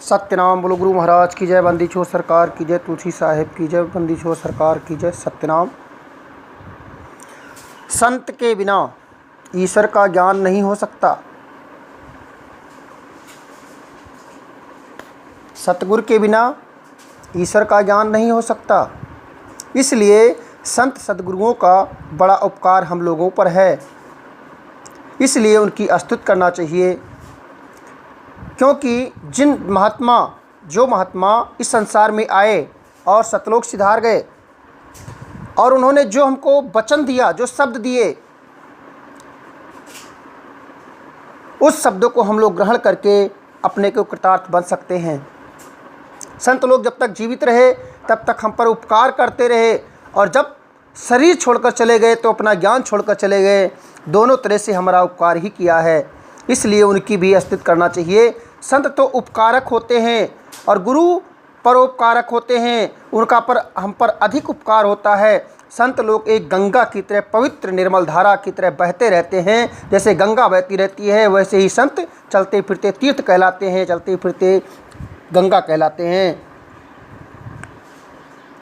सत्यनाम। बोलो गुरु महाराज की जय, बंदी छोड़ सरकार की जय, तुलसी साहिब की जय, बंदी छोड़ सरकार की जय। सत्यनाम। संत के बिना ईश्वर का ज्ञान नहीं हो सकता। सतगुरु के बिना ईश्वर का ज्ञान नहीं हो सकता। इसलिए संत सद्गुरुओं का बड़ा उपकार हम लोगों पर है, इसलिए उनकी स्तुति करना चाहिए। क्योंकि जो महात्मा इस संसार में आए और सतलोक सिधार गए, और उन्होंने जो हमको वचन दिया, जो शब्द दिए, उस शब्दों को हम लोग ग्रहण करके अपने को कृतार्थ बन सकते हैं। संत लोग जब तक जीवित रहे तब तक हम पर उपकार करते रहे, और जब शरीर छोड़कर चले गए तो अपना ज्ञान छोड़कर चले गए। दोनों तरह से हमारा उपकार ही किया है, इसलिए उनकी भी स्तुति करना चाहिए। संत तो उपकारक होते हैं और गुरु परोपकारक होते हैं, उनका पर हम पर अधिक उपकार होता है। संत लोग एक गंगा की तरह, पवित्र निर्मल धारा की तरह बहते रहते हैं। जैसे गंगा बहती रहती है, वैसे ही संत चलते फिरते तीर्थ कहलाते हैं, चलते फिरते गंगा कहलाते हैं।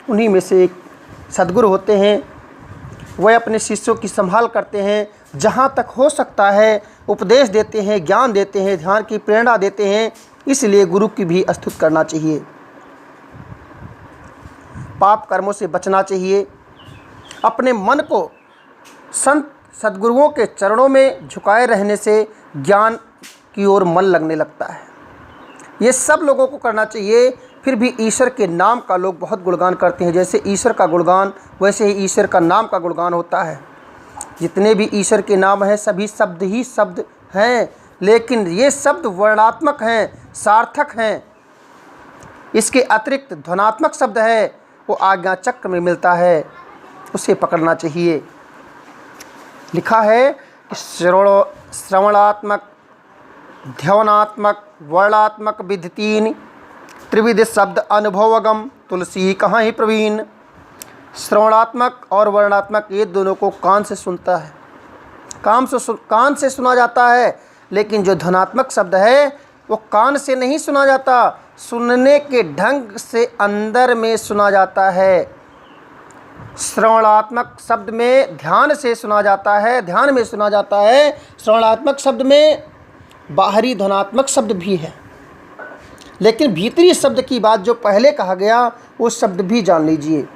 उन्हीं में से एक सद्गुरु होते हैं, वह अपने शिष्यों की संभाल करते हैं, जहाँ तक हो सकता है उपदेश देते हैं, ज्ञान देते हैं, ध्यान की प्रेरणा देते हैं। इसलिए गुरु की भी स्तुति करना चाहिए। पाप कर्मों से बचना चाहिए। अपने मन को संत सद्गुरुओं के चरणों में झुकाए रहने से ज्ञान की ओर मन लगने लगता है। ये सब लोगों को करना चाहिए। फिर भी ईश्वर के नाम का लोग बहुत गुणगान करते हैं। जैसे ईश्वर का गुणगान, वैसे ही ईश्वर का नाम का गुणगान होता है। जितने भी ईश्वर के नाम हैं सभी शब्द ही शब्द हैं, लेकिन ये शब्द वर्णात्मक हैं, सार्थक हैं। इसके अतिरिक्त ध्वनात्मक शब्द है, वो आज्ञा चक्र में मिलता है, उसे पकड़ना चाहिए। लिखा है कि श्रवणात्मक, ध्यानात्मक, वर्णात्मक विधि तीन, त्रिविध शब्द अनुभवगम, तुलसी कहाँ ही प्रवीण। श्रवणात्मक और वर्णात्मक ये दोनों को कान से सुनता है, कान से सुना जाता है, लेकिन जो ध्वनात्मक शब्द है वो कान से नहीं सुना जाता, सुनने के ढंग से अंदर में सुना जाता है। श्रवणात्मक शब्द में ध्यान से सुना जाता है, ध्यान में सुना जाता है। श्रवणात्मक शब्द में बाहरी ध्वनात्मक शब्द भी है, लेकिन भीतरी शब्द की बात जो पहले कहा गया वो शब्द भी जान लीजिए।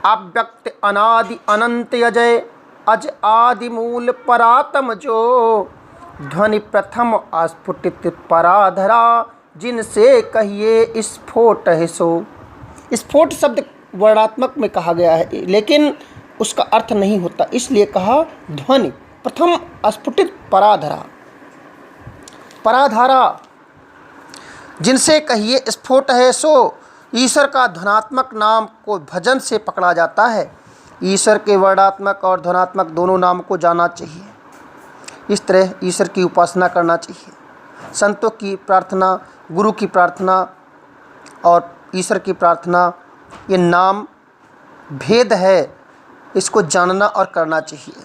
अव्यक्त अनादि अनंत अजय, अज आदि मूल परातम जो, ध्वनि प्रथम अस्फुटित पराधरा, जिनसे कहिए स्फोट है सो। स्फोट शब्द वर्णात्मक में कहा गया है, लेकिन उसका अर्थ नहीं होता, इसलिए कहा ध्वनि प्रथम अस्फुटित पराधरा। पराधारा जिनसे कहिए स्फोट है सो। ईश्वर का ध्वनात्मक नाम को भजन से पकड़ा जाता है। ईश्वर के वर्णात्मक और ध्वनात्मक दोनों नाम को जाना चाहिए। इस तरह ईश्वर की उपासना करना चाहिए। संतों की प्रार्थना, गुरु की प्रार्थना और ईश्वर की प्रार्थना, ये नाम भेद है, इसको जानना और करना चाहिए।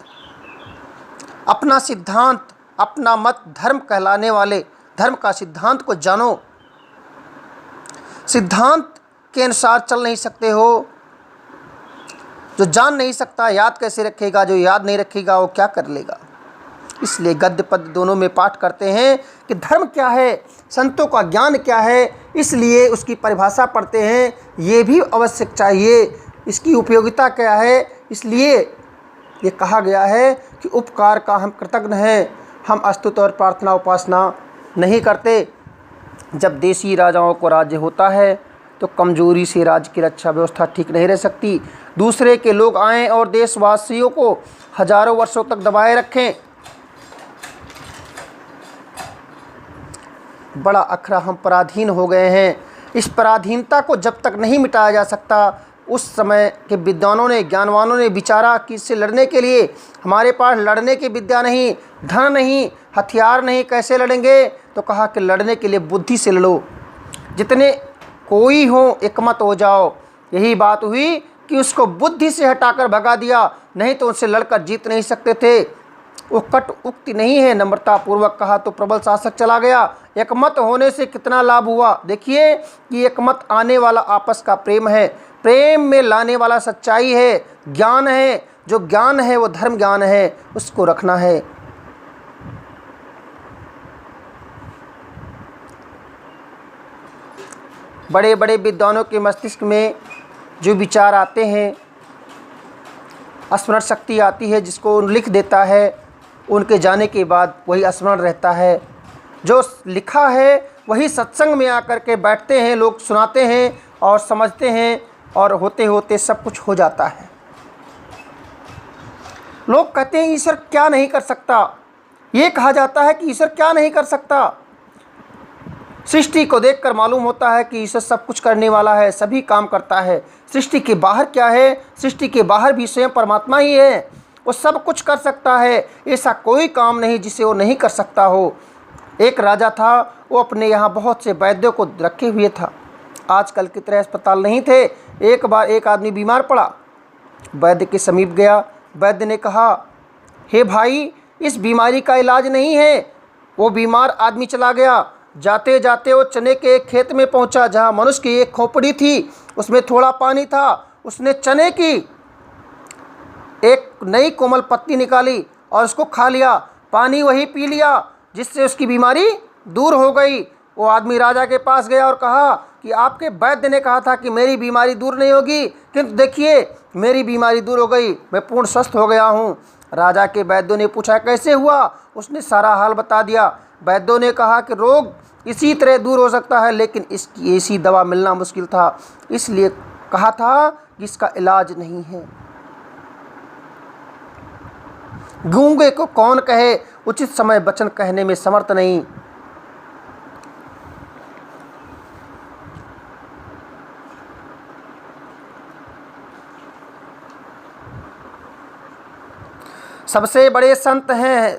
अपना सिद्धांत, अपना मत धर्म कहलाने वाले धर्म का सिद्धांत को जानो। सिद्धांत के अनुसार चल नहीं सकते हो, जो जान नहीं सकता याद कैसे रखेगा, जो याद नहीं रखेगा वो क्या कर लेगा। इसलिए गद्य पद्य दोनों में पाठ करते हैं कि धर्म क्या है, संतों का ज्ञान क्या है, इसलिए उसकी परिभाषा पढ़ते हैं। ये भी आवश्यक चाहिए, इसकी उपयोगिता क्या है। इसलिए ये कहा गया है कि उपकार का हम कृतज्ञ हैं, हम स्तुति और प्रार्थना उपासना नहीं करते। जब देशी राजाओं को राज्य होता है तो कमजोरी से राज्य की रक्षा व्यवस्था ठीक नहीं रह सकती। दूसरे के लोग आएं और देशवासियों को हजारों वर्षों तक दबाए रखें। बड़ा अखरा हम पराधीन हो गए हैं। इस पराधीनता को जब तक नहीं मिटाया जा सकता, उस समय के विद्वानों ने, ज्ञानवानों ने विचारा कि इससे लड़ने के लिए हमारे पास लड़ने की विद्या नहीं, धन नहीं, हथियार नहीं, कैसे लड़ेंगे। तो कहा कि लड़ने के लिए बुद्धि से लड़ो, जितने कोई हो एकमत हो जाओ। यही बात हुई कि उसको बुद्धि से हटाकर भगा दिया, नहीं तो उससे लड़कर जीत नहीं सकते थे। वो कट उक्ति नहीं है। नम्रता पूर्वक कहा तो प्रबल शासक चला गया। एकमत होने से कितना लाभ हुआ। देखिए कि एकमत आने वाला आपस का प्रेम है, प्रेम में लाने वाला सच्चाई है, ज्ञान है। जो ज्ञान है वो धर्म ज्ञान है, उसको रखना है। बड़े बड़े विद्वानों के मस्तिष्क में जो विचार आते हैं, स्मरण शक्ति आती है, जिसको लिख देता है, उनके जाने के बाद वही स्मरण रहता है। जो लिखा है वही सत्संग में आकर के बैठते हैं, लोग सुनाते हैं और समझते हैं, और होते होते सब कुछ हो जाता है। लोग कहते हैं ईश्वर क्या नहीं कर सकता। ये कहा जाता है कि ईश्वर क्या नहीं कर सकता। सृष्टि को देखकर मालूम होता है कि ईश्वर सब कुछ करने वाला है, सभी काम करता है। सृष्टि के बाहर क्या है? सृष्टि के बाहर भी स्वयं परमात्मा ही है। वो सब कुछ कर सकता है, ऐसा कोई काम नहीं जिसे वो नहीं कर सकता हो। एक राजा था, वो अपने यहाँ बहुत से वैद्यों को रखे हुए था। आजकल की तरह अस्पताल नहीं थे। एक बार एक आदमी बीमार पड़ा, वैद्य के समीप गया। वैद्य ने कहा, हे भाई, इस बीमारी का इलाज नहीं है। वो बीमार आदमी चला गया। जाते जाते वो चने के एक खेत में पहुंचा, जहां मनुष्य की एक खोपड़ी थी, उसमें थोड़ा पानी था। उसने चने की एक नई कोमल पत्ती निकाली और उसको खा लिया, पानी वही पी लिया, जिससे उसकी बीमारी दूर हो गई। वो आदमी राजा के पास गया और कहा कि आपके वैद्य ने कहा था कि मेरी बीमारी दूर नहीं होगी, किंतु देखिए मेरी बीमारी दूर हो गई, मैं पूर्ण स्वस्थ हो गया हूँ। राजा के वैद्यों ने पूछा कैसे हुआ? उसने सारा हाल बता दिया। वैद्यों ने कहा कि रोग इसी तरह दूर हो सकता है, लेकिन इसकी ऐसी दवा मिलना मुश्किल था, इसलिए कहा था कि इसका इलाज नहीं है। गूंगे को कौन कहे, उचित समय वचन कहने में समर्थ नहीं। सबसे बड़े संत हैं,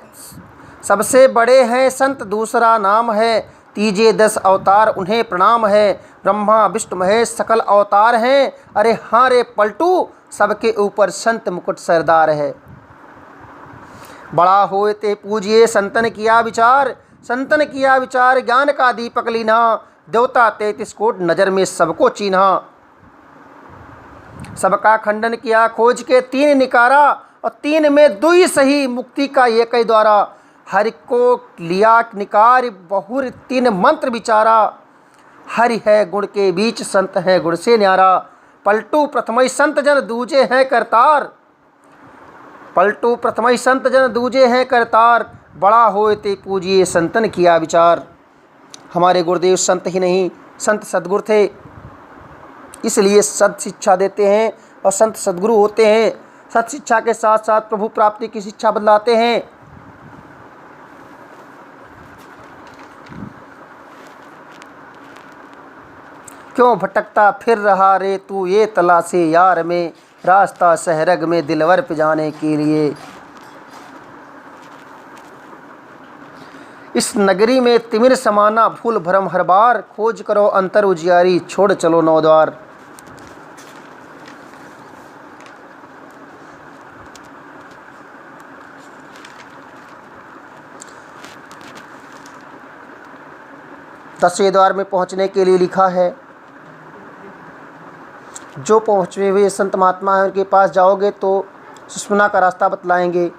सबसे बड़े हैं संत, दूसरा नाम है। तीजे 10 अवतार उन्हें प्रणाम है। ब्रह्मा विष्णु महेश सकल अवतार हैं। अरे हाँ रे पलटू, सबके ऊपर संत मुकुट सरदार है। बड़ा होए ते पूजिए संतन किया विचार, संतन किया विचार ज्ञान का दीपक लीना। देवता 33 कोट नजर में सबको चीन्हा। सबका खंडन किया खोज के 3 निकारा, और 3 में 2 सही, मुक्ति का एक ही द्वारा। हरि को लिया निकार बहुर 3 मंत्र विचारा। हरि है गुण के बीच, संत है गुण से न्यारा। पलटू प्रथमई संत जन दूजे हैं करतार, पलटू प्रथमई संत जन दूजे हैं करतार। बड़ा होए ते पूजिए संतन किया विचार। हमारे गुरुदेव संत ही नहीं, संत सद्गुरु थे, इसलिए सद शिक्षा देते हैं और संत सद्गुरु होते हैं। सत शिक्षा के साथ साथ प्रभु प्राप्ति की शिक्षा बदलाते हैं। क्यों भटकता फिर रहा रे तू ये तलाशे यार में, रास्ता सहरग में दिलवर पे जाने के लिए। इस नगरी में तिमिर समाना भूल भरम हर बार, खोज करो अंतर उजियारी छोड़ चलो 9 द्वार। दसवें द्वार में पहुंचने के लिए लिखा है, जो पहुँचे हुए संत महात्मा हैं उनके पास जाओगे तो सुषुम्ना का रास्ता बतलाएंगे।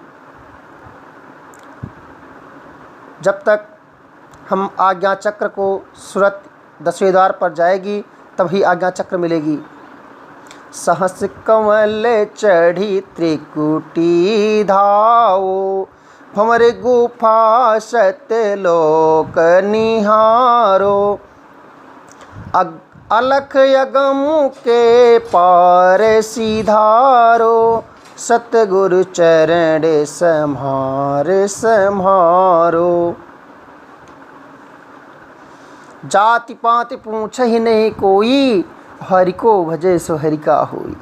जब तक हम आज्ञा चक्र को सूरत 10वें द्वार पर जाएगी तभी आज्ञा चक्र मिलेगी। सहस कमल चढ़ी त्रिकुटी धाओ, भंवर गुफा सतलोक निहारो। अलख यगम के पार सिधारो, सतगुरु चरण सम्हार सम्हारो। जाति पाति पूछ ही नहीं कोई, हरि को भजे सो हरि का होई।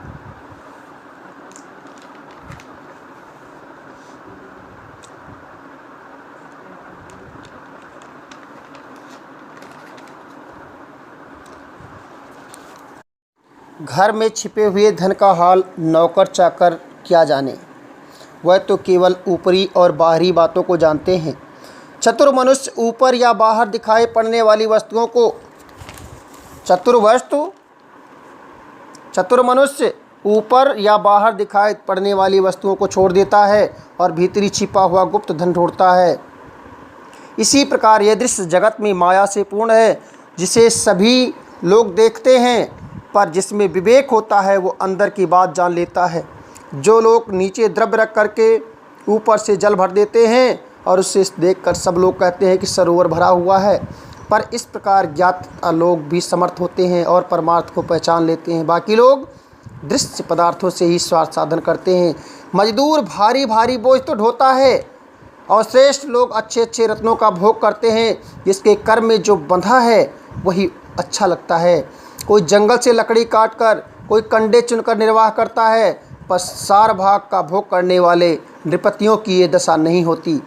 घर में छिपे हुए धन का हाल नौकर चाकर क्या जाने। वह तो केवल ऊपरी और बाहरी बातों को जानते हैं। चतुर मनुष्य ऊपर या बाहर दिखाई पड़ने वाली वस्तुओं को चतुर मनुष्य ऊपर या बाहर दिखाई पड़ने वाली वस्तुओं को छोड़ देता है और भीतरी छिपा हुआ गुप्त धन ढूंढता है। इसी प्रकार यह दृश्य जगत में माया से पूर्ण है, जिसे सभी लोग देखते हैं, पर जिसमें विवेक होता है वो अंदर की बात जान लेता है। जो लोग नीचे द्रव्य रख करके ऊपर से जल भर देते हैं और उसे देखकर सब लोग कहते हैं कि सरोवर भरा हुआ है, पर इस प्रकार ज्ञात लोग भी समर्थ होते हैं और परमार्थ को पहचान लेते हैं। बाकी लोग दृश्य पदार्थों से ही स्वार्थ साधन करते हैं। मजदूर भारी भारी बोझ तो ढोता है और श्रेष्ठ लोग अच्छे अच्छे रत्नों का भोग करते हैं। जिसके कर्म में जो बंधा है वही अच्छा लगता है। कोई जंगल से लकड़ी काट कर, कोई कंडे चुनकर निर्वाह करता है, पर सार भाग का भोग करने वाले नृपतियों की ये दशा नहीं होती।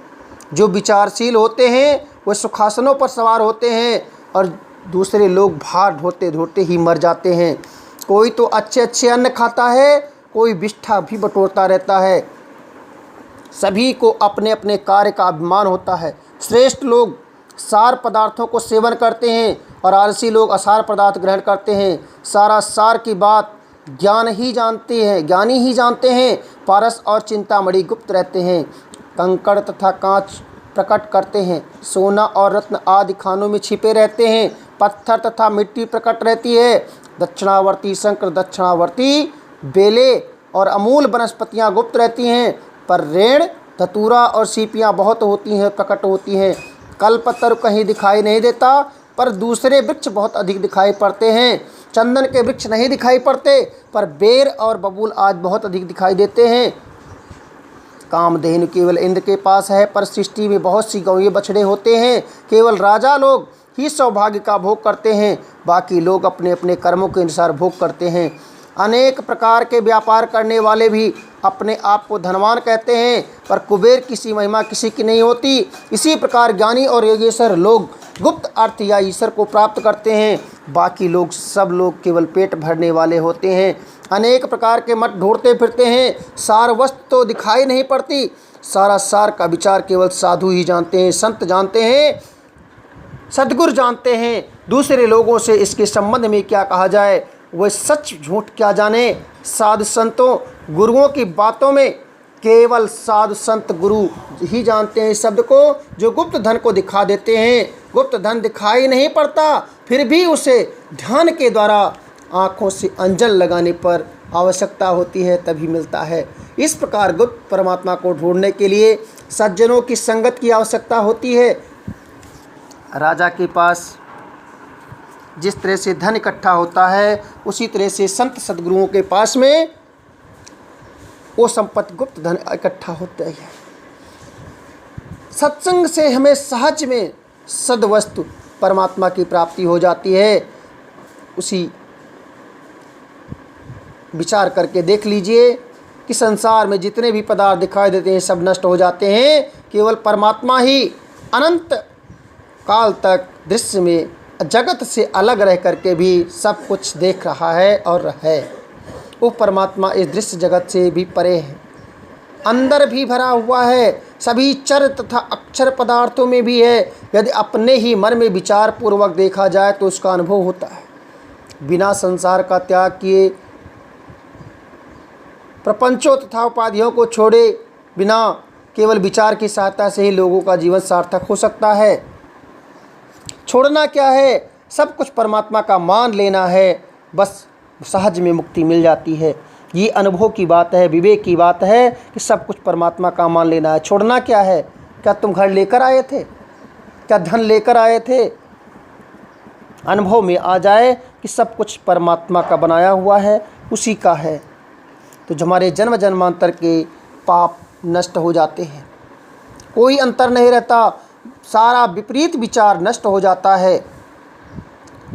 जो विचारशील होते हैं वे सुखासनों पर सवार होते हैं और दूसरे लोग भार ढोते ढोते ही मर जाते हैं। कोई तो अच्छे अच्छे अन्न खाता है, कोई विष्ठा भी बटोरता रहता है। सभी को अपने अपने कार्य का अभिमान होता है। श्रेष्ठ लोग सार पदार्थों को सेवन करते हैं और आलसी लोग असार पदार्थ ग्रहण करते हैं। सारा सार की बात ज्ञानी ही जानते हैं। पारस और चिंतामणि गुप्त रहते हैं। कंकड़ तथा कांच प्रकट करते हैं। सोना और रत्न आदि खानों में छिपे रहते हैं। पत्थर तथा मिट्टी प्रकट रहती है। दक्षिणावर्ती शंकर, दक्षिणावर्ती बेले और अमूल वनस्पतियाँ गुप्त रहती हैं, पर रेण, धतूरा और सीपियाँ बहुत होती हैं, प्रकट होती हैं। कल्पतरु कहीं दिखाई नहीं देता, पर दूसरे वृक्ष बहुत अधिक दिखाई पड़ते हैं। चंदन के वृक्ष नहीं दिखाई पड़ते, पर बेर और बबूल आदि बहुत अधिक दिखाई देते हैं। कामधेनु केवल इंद्र के पास है, पर सृष्टि में बहुत सी गौएं बछड़े होते हैं। केवल राजा लोग ही सौभाग्य का भोग करते हैं, बाकी लोग अपने अपने कर्मों के अनुसार भोग करते हैं। अनेक प्रकार के व्यापार करने वाले भी अपने आप को धनवान कहते हैं, पर कुबेर किसी महिमा किसी की नहीं होती। इसी प्रकार ज्ञानी और योगेश्वर लोग गुप्त अर्थ या ईश्वर को प्राप्त करते हैं, बाकी लोग सब लोग केवल पेट भरने वाले होते हैं। अनेक प्रकार के मठ ढूंढते फिरते हैं, सार वस्तु तो दिखाई नहीं पड़ती। सारा सार का विचार केवल साधु ही जानते हैं, संत जानते हैं, सद्गुरु जानते हैं। दूसरे लोगों से इसके संबंध में क्या कहा जाए, वह सच झूठ क्या जाने। साधु संतों गुरुओं की बातों में केवल साधु संत गुरु ही जानते हैं इस शब्द को, जो गुप्त धन को दिखा देते हैं। गुप्त धन दिखाई नहीं पड़ता, फिर भी उसे ध्यान के द्वारा आँखों से अंजन लगाने पर आवश्यकता होती है, तभी मिलता है। इस प्रकार गुप्त परमात्मा को ढूंढने के लिए सज्जनों की संगत की आवश्यकता होती है। राजा के पास जिस तरह से धन इकट्ठा होता है, उसी तरह से संत सद्गुरुओं के पास में वो संपत्ति गुप्त धन इकट्ठा होता है। सत्संग से हमें सहज में सद्वस्तु परमात्मा की प्राप्ति हो जाती है। उसी विचार करके देख लीजिए कि संसार में जितने भी पदार्थ दिखाई देते हैं सब नष्ट हो जाते हैं। केवल परमात्मा ही अनंत काल तक दृश्य में जगत से अलग रह करके भी सब कुछ देख रहा है और है। वो परमात्मा इस दृश्य जगत से भी परे है, अंदर भी भरा हुआ है, सभी चर तथा अक्षर पदार्थों में भी है। यदि अपने ही मन में विचार पूर्वक देखा जाए तो उसका अनुभव होता है। बिना संसार का त्याग किए, प्रपंचों तथा उपाधियों को छोड़े बिना केवल विचार की सहायता से ही लोगों का जीवन सार्थक हो सकता है। छोड़ना क्या है, सब कुछ परमात्मा का मान लेना है, बस सहज में मुक्ति मिल जाती है। ये अनुभव की बात है, विवेक की बात है कि सब कुछ परमात्मा का मान लेना है। छोड़ना क्या है? क्या तुम घर लेकर आए थे? क्या धन लेकर आए थे? अनुभव में आ जाए कि सब कुछ परमात्मा का बनाया हुआ है, उसी का है, तो हमारे जन्म जन्मांतर के पाप नष्ट हो जाते हैं। कोई अंतर नहीं रहता, सारा विपरीत विचार नष्ट हो जाता है,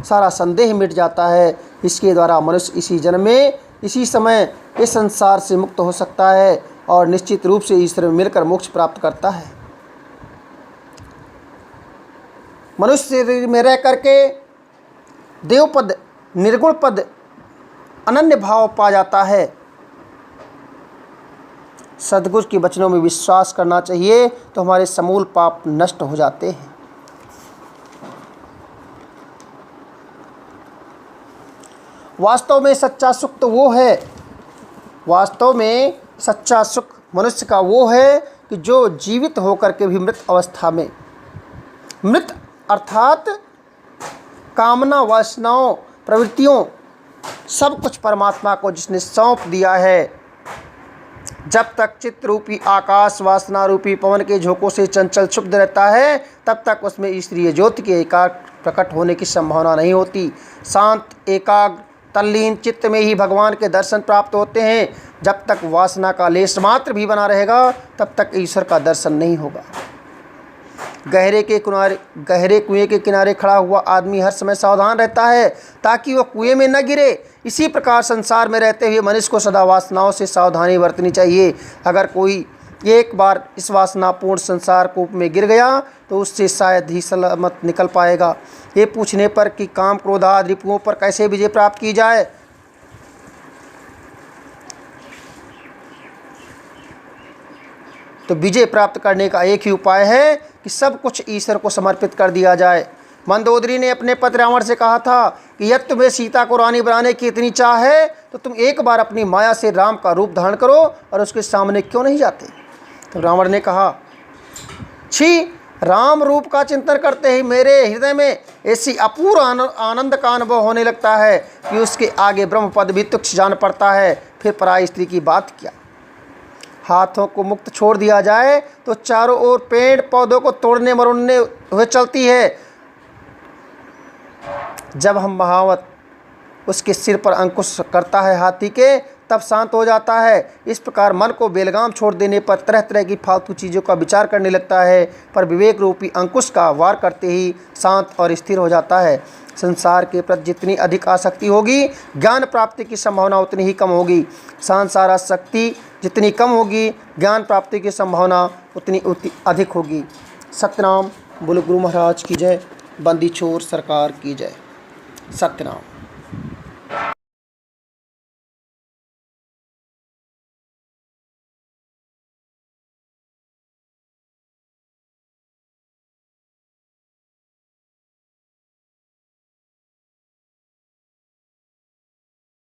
सारा संदेह मिट जाता है। इसके द्वारा मनुष्य इसी जन्म में, इसी समय इस संसार से मुक्त हो सकता है और निश्चित रूप से ईश्वर में मिलकर मोक्ष प्राप्त करता है। मनुष्य शरीर में रह करके देवपद, निर्गुण पद, अनन्य भाव पा जाता है। सद्गुरु के वचनों में विश्वास करना चाहिए, तो हमारे समूल पाप नष्ट हो जाते हैं। वास्तव में सच्चा सुख तो वो है, वास्तव में सच्चा सुख मनुष्य का वो है कि जो जीवित होकर के भी मृत अवस्था में, मृत अर्थात कामना, वासनाओं, प्रवृत्तियों, सब कुछ परमात्मा को जिसने सौंप दिया है, जब तक चित्त रूपी आकाश वासना रूपी पवन के झोंकों से चंचल क्षुब्ध रहता है, तब तक उसमें ईश्वरीय ज्योति के एकाग्र प्रकट होने की संभावना नहीं होती। शांत, एकाग्र, तल्लीन चित्त में ही भगवान के दर्शन प्राप्त होते हैं। जब तक वासना का लेश मात्र भी बना रहेगा, तब तक ईश्वर का दर्शन नहीं होगा। गहरे कुएं के किनारे खड़ा हुआ आदमी हर समय सावधान रहता है ताकि वह कुएं में न गिरे। इसी प्रकार संसार में रहते हुए मनुष्य को सदा वासनाओं से सावधानी बरतनी चाहिए। अगर कोई एक बार इस वासनापूर्ण संसार कूप में गिर गया तो उससे शायद ही सलामत निकल पाएगा। ये पूछने पर कि काम, क्रोध आदि रिपुओं पर कैसे विजय प्राप्त की जाए, तो विजय प्राप्त करने का एक ही उपाय है कि सब कुछ ईश्वर को समर्पित कर दिया जाए। मंदोदरी ने अपने पत्र रावण से कहा था कि यदि तुम्हें सीता को रानी बनाने की इतनी चाह है तो तुम एक बार अपनी माया से राम का रूप धारण करो और उसके सामने क्यों नहीं जाते। तो रावण ने कहा, छी, राम रूप का चिंतन करते ही मेरे हृदय में ऐसी अपूर्व आनंद का अनुभव होने लगता है कि उसके आगे ब्रह्म पद भी तुच्छ जान पड़ता है। फिर पराई स्त्री की बात क्या। हाथों को मुक्त छोड़ दिया जाए तो चारों ओर पेड़ पौधों को तोड़ने मरोड़ने हुए चलती है। जब हम महावत उसके सिर पर अंकुश करता है हाथी के, तब शांत हो जाता है। इस प्रकार मन को बेलगाम छोड़ देने पर तरह तरह की फालतू चीज़ों का विचार करने लगता है, पर विवेक रूपी अंकुश का वार करते ही शांत और स्थिर हो जाता है। संसार के प्रति जितनी अधिक आसक्ति होगी, ज्ञान प्राप्ति की संभावना उतनी ही कम होगी। सांसारासक्ति जितनी कम होगी, ज्ञान प्राप्ति की संभावना उतनी अधिक होगी। सत्यनाम। बोलो गुरु महाराज की जय। बंदी छोर सरकार की जय। सत्यनाम।